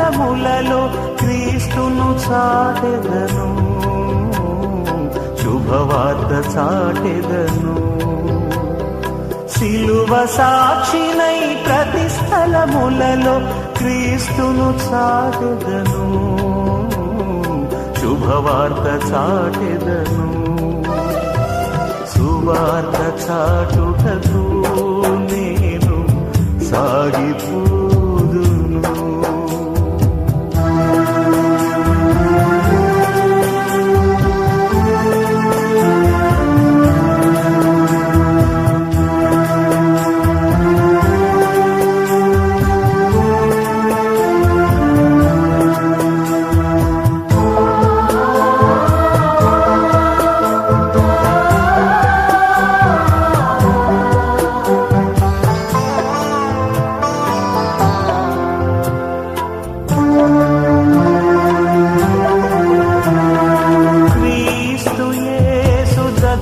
స్థలములలో క్రీస్తును చాటెదను, శుభవార్త చాటెదను. సిలువ సాక్షినై ప్రతి స్థలములలో క్రీస్తును చాటెదను, శుభవార్త చాటెదను. సువార్త చాటుటకు నేను సాగిపోదును.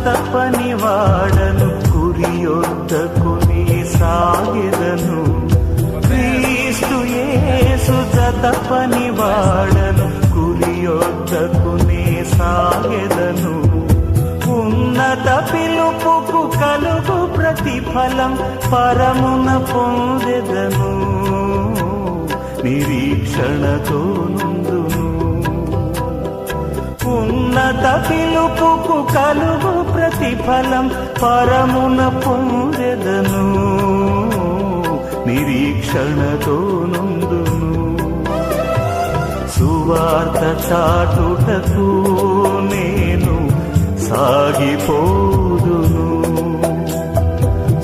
తపని వాడను, కురియొద్దకుని సాగెదను. క్రీస్తు యేసు తపని వాడను, కురియొద్దకుని సాగెదను. ఉన్నత పిలుపుకు కలుగు ప్రతిఫలం పరమున పొందెదను, నిరీక్షణతో నుందును. ఉన్నత పిలుపుకు కలుగు ప్రతిఫలం పరమున పొందెదను, నిరీక్షణతో నుందును. సువార్త చాటుటకు నేను సాగిపోదును,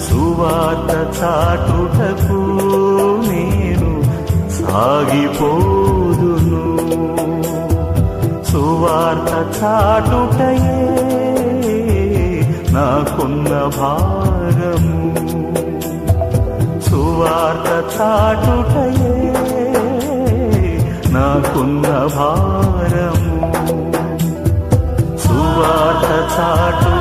సువార్త చాటుటకు నేను సాగిపోదును. సువార్త చాటుటయే నాకున్న భారము, సువార్త చాటుటయే నాకున్న భారము. సువార్త చాటు